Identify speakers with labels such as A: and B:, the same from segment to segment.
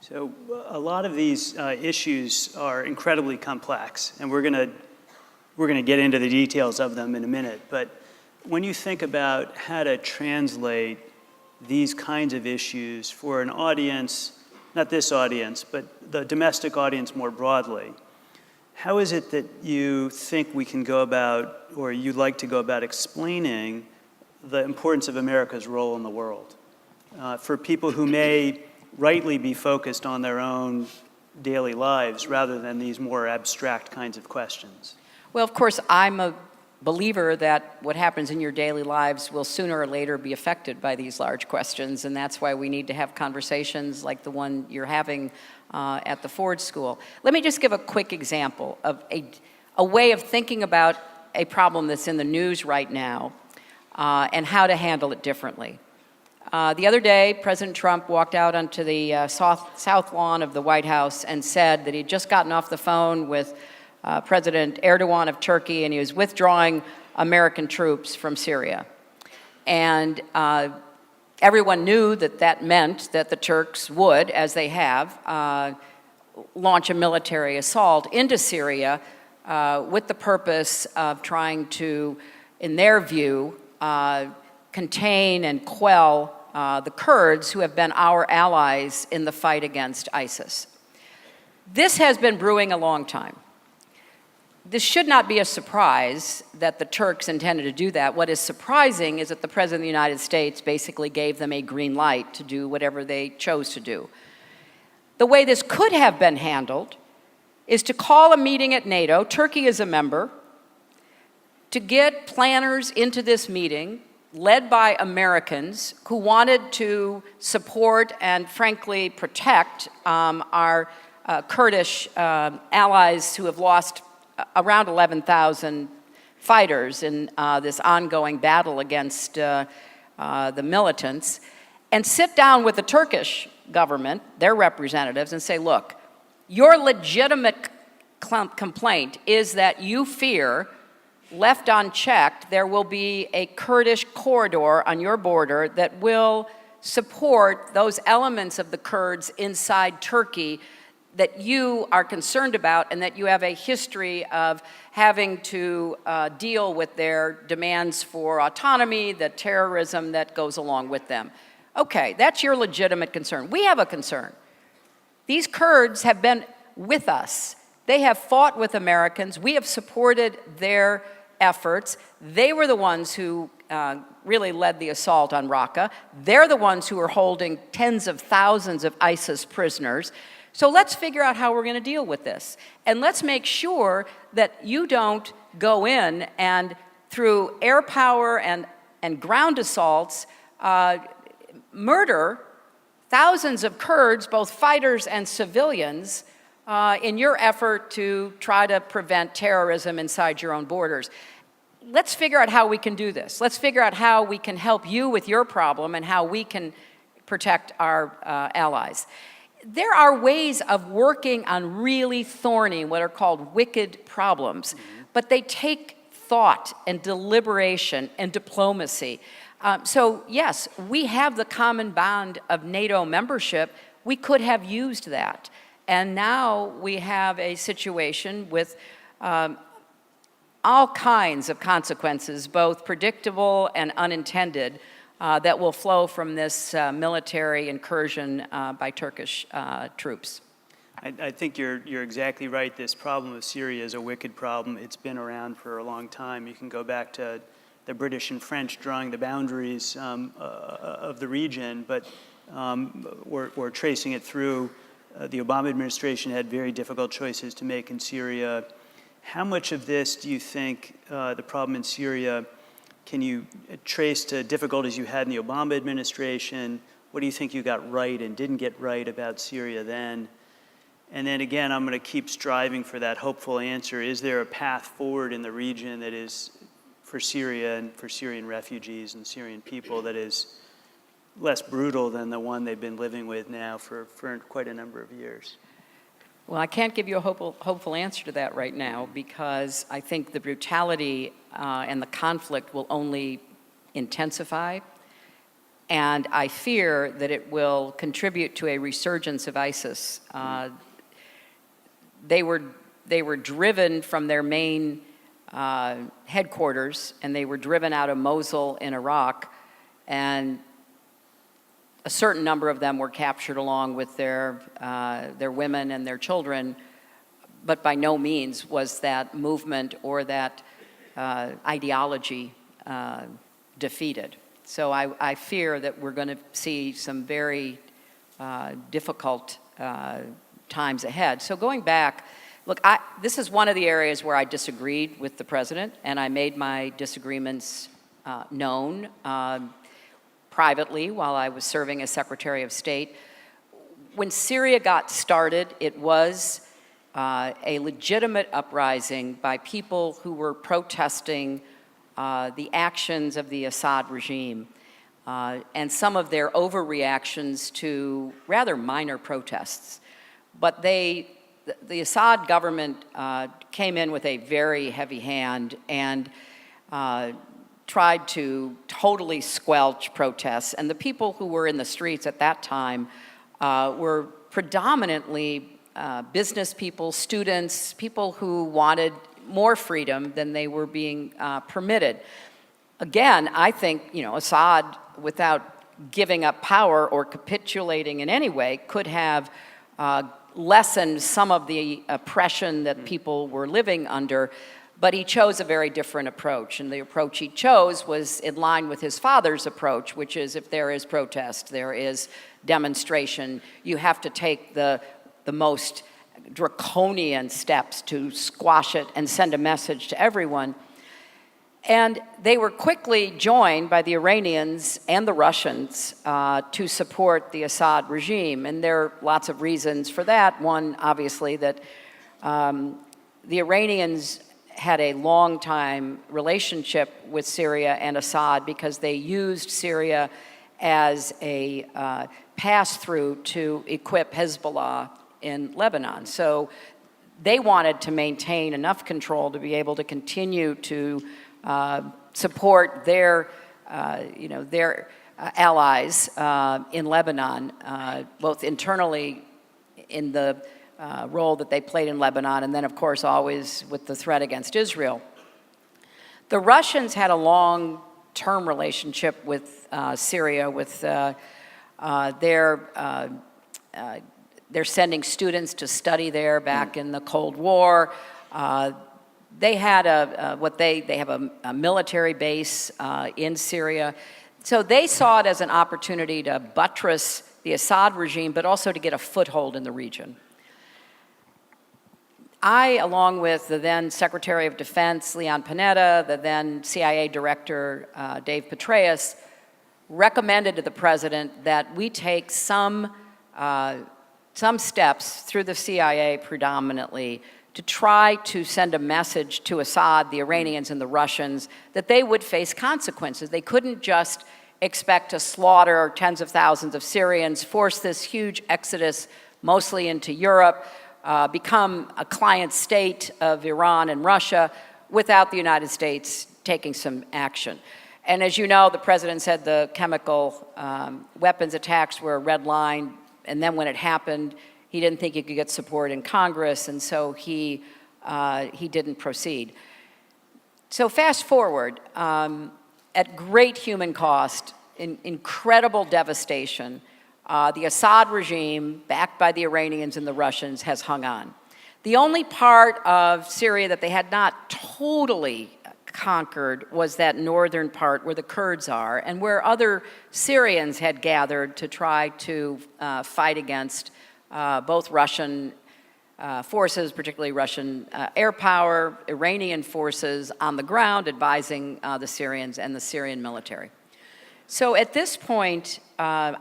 A: So a lot of these issues are incredibly complex, and we're going to get into the details of them in a minute. But when you think about how to translate these kinds of issues for an audience, not this audience, but the domestic audience more broadly, how is it that you think we can go about, or you'd like to go about explaining the importance of America's role in the world? For people who may rightly be focused on their own daily lives rather than these more abstract kinds of questions.
B: Well, of course, I'm a believer that what happens in your daily lives will sooner or later be affected by these large questions, and that's why we need to have conversations like the one you're having at the Ford School. Let me just give a quick example of a way of thinking about a problem that's in the news right now and how to handle it differently. The other day, President Trump walked out onto the south lawn of the White House and said that he'd just gotten off the phone with President Erdogan of Turkey, and he was withdrawing American troops from Syria. And everyone knew that that meant that the Turks would, as they have, launch a military assault into Syria with the purpose of trying to, in their view, contain and quell the Kurds, who have been our allies in the fight against ISIS. This has been brewing a long time. This should not be a surprise that the Turks intended to do that. What is surprising is that the President of the United States basically gave them a green light to do whatever they chose to do. The way this could have been handled is to call a meeting at NATO. Turkey is a member. To get planners into this meeting, led by Americans who wanted to support and, frankly, protect our Kurdish allies who have lost around 11,000 fighters in this ongoing battle against the militants, and sit down with the Turkish government, their representatives, and say, look, your legitimate complaint is that you fear, left unchecked, there will be a Kurdish corridor on your border that will support those elements of the Kurds inside Turkey that you are concerned about, and that you have a history of having to deal with their demands for autonomy, the terrorism that goes along with them. Okay, that's your legitimate concern. We have a concern. These Kurds have been with us. They have fought with Americans. We have supported their efforts. They were the ones who really led the assault on Raqqa. They're the ones who are holding tens of thousands of ISIS prisoners. So let's figure out how we're going to deal with this. And let's make sure that you don't go in and, through air power and ground assaults, murder thousands of Kurds, both fighters and civilians, in your effort to try to prevent terrorism inside your own borders. Let's figure out how we can do this. Let's figure out how we can help you with your problem and how we can protect our allies. There are ways of working on really thorny, what are called wicked problems, but they take thought and deliberation and diplomacy. So yes, we have the common bond of NATO membership. We could have used that. And now we have a situation with all kinds of consequences, both predictable and unintended, that will flow from this military incursion by Turkish troops.
A: I think you're exactly right. This problem of Syria is a wicked problem. It's been around for a long time. You can go back to the British and French drawing the boundaries of the region, but we're tracing it through. The Obama administration had very difficult choices to make in Syria. How much of this do you think the problem in Syria can you trace to difficulties you had in the Obama administration? What do you think you got right and didn't get right about Syria then? And then again, I'm going to keep striving for that hopeful answer. Is there a path forward in the region that is, for Syria and for Syrian refugees and Syrian people, that is less brutal than the one they've been living with now for quite a number of years?
B: Well, I can't give you a hopeful answer to that right now, because I think the brutality and the conflict will only intensify. And I fear that it will contribute to a resurgence of ISIS. They were driven from their main headquarters, and they were driven out of Mosul in Iraq, and a certain number of them were captured along with their women and their children, but by no means was that movement or that ideology defeated. So I fear that we're going to see some very difficult times ahead. So going back, look, this is one of the areas where I disagreed with the president, and I made my disagreements known privately while I was serving as Secretary of State. When Syria got started, it was a legitimate uprising by people who were protesting the actions of the Assad regime and some of their overreactions to rather minor protests. But the Assad government came in with a very heavy hand and tried to totally squelch protests. And the people who were in the streets at that time were predominantly business people, students, people who wanted more freedom than they were being permitted. Again, I think, Assad, without giving up power or capitulating in any way, could have lessened some of the oppression that people were living under, but he chose a very different approach. And the approach he chose was in line with his father's approach, which is if there is protest, there is demonstration, you have to take the most draconian steps to squash it and send a message to everyone. And they were quickly joined by the Iranians and the Russians to support the Assad regime. And there are lots of reasons for that. One, obviously, that the Iranians had a long-time relationship with Syria and Assad because they used Syria as a pass-through to equip Hezbollah in Lebanon. So they wanted to maintain enough control to be able to continue to support their allies in Lebanon, both internally in the role that they played in Lebanon, and then, of course, always with the threat against Israel. The Russians had a long-term relationship with Syria, with they're sending students to study there back in the Cold War. They had they have a military base in Syria. So they saw it as an opportunity to buttress the Assad regime, but also to get a foothold in the region. I, along with the then Secretary of Defense, Leon Panetta, the then CIA Director, Dave Petraeus, recommended to the president that we take some steps through the CIA predominantly to try to send a message to Assad, the Iranians, and the Russians that they would face consequences. They couldn't just expect to slaughter tens of thousands of Syrians, force this huge exodus mostly into Europe, become a client state of Iran and Russia without the United States taking some action. And as you know, the president said the chemical weapons attacks were a red line, and then when it happened, he didn't think he could get support in Congress, and so he didn't proceed. So fast forward, at great human cost, incredible devastation, the Assad regime, backed by the Iranians and the Russians, has hung on. The only part of Syria that they had not totally conquered was that northern part where the Kurds are and where other Syrians had gathered to try to fight against both Russian forces, particularly Russian air power, Iranian forces on the ground advising the Syrians and the Syrian military. So at this point, I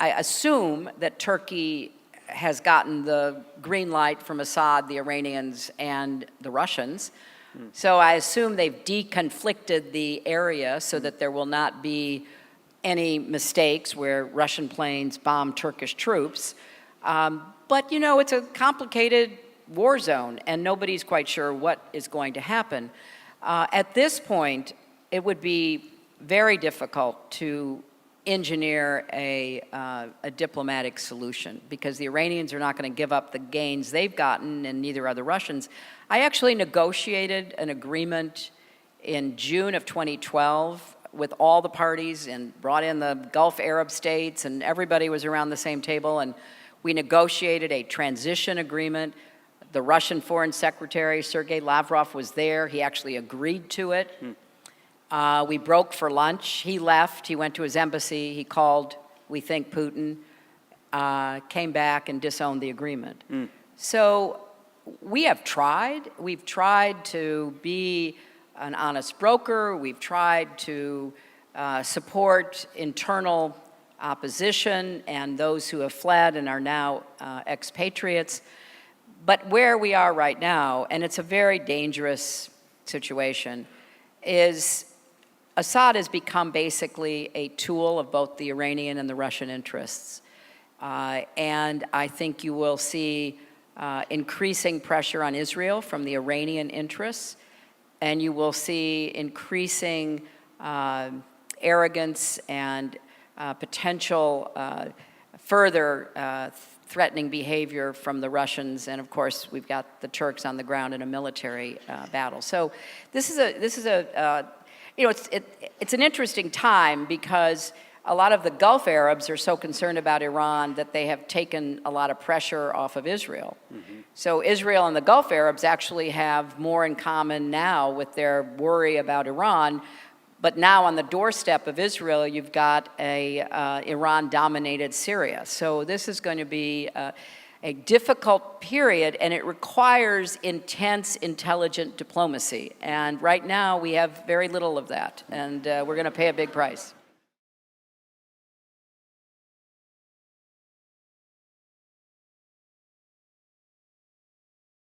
B: assume that Turkey has gotten the green light from Assad, the Iranians, and the Russians. So I assume they've deconflicted the area so that there will not be any mistakes where Russian planes bomb Turkish troops. But, it's a complicated war zone, and nobody's quite sure what is going to happen. At this point, it would be very difficult to engineer a diplomatic solution, because the Iranians are not going to give up the gains they've gotten, and neither are the Russians. I actually negotiated an agreement in June of 2012 with all the parties and brought in the Gulf Arab states, and everybody was around the same table, and we negotiated a transition agreement. The Russian Foreign Secretary, Sergei Lavrov, was there. He actually agreed to it. We broke for lunch. He left. He went to his embassy. He called, we think, Putin, came back and disowned the agreement. So we have tried. We've tried to be an honest broker. We've tried to support internal opposition and those who have fled and are now expatriates. But where we are right now, and it's a very dangerous situation, is Assad has become basically a tool of both the Iranian and the Russian interests. And I think you will see increasing pressure on Israel from the Iranian interests, and you will see increasing arrogance and potential further threatening behavior from the Russians, and of course we've got the Turks on the ground in a military battle. So this is a you know, it's an interesting time, because a lot of the Gulf Arabs are so concerned about Iran that they have taken a lot of pressure off of Israel. So Israel and the Gulf Arabs actually have more in common now with their worry about Iran. But now on the doorstep of Israel, you've got a Iran-dominated Syria. So this is going to be a difficult period, and it requires intense, intelligent diplomacy. And right now, we have very little of that, and we're going to pay a big price.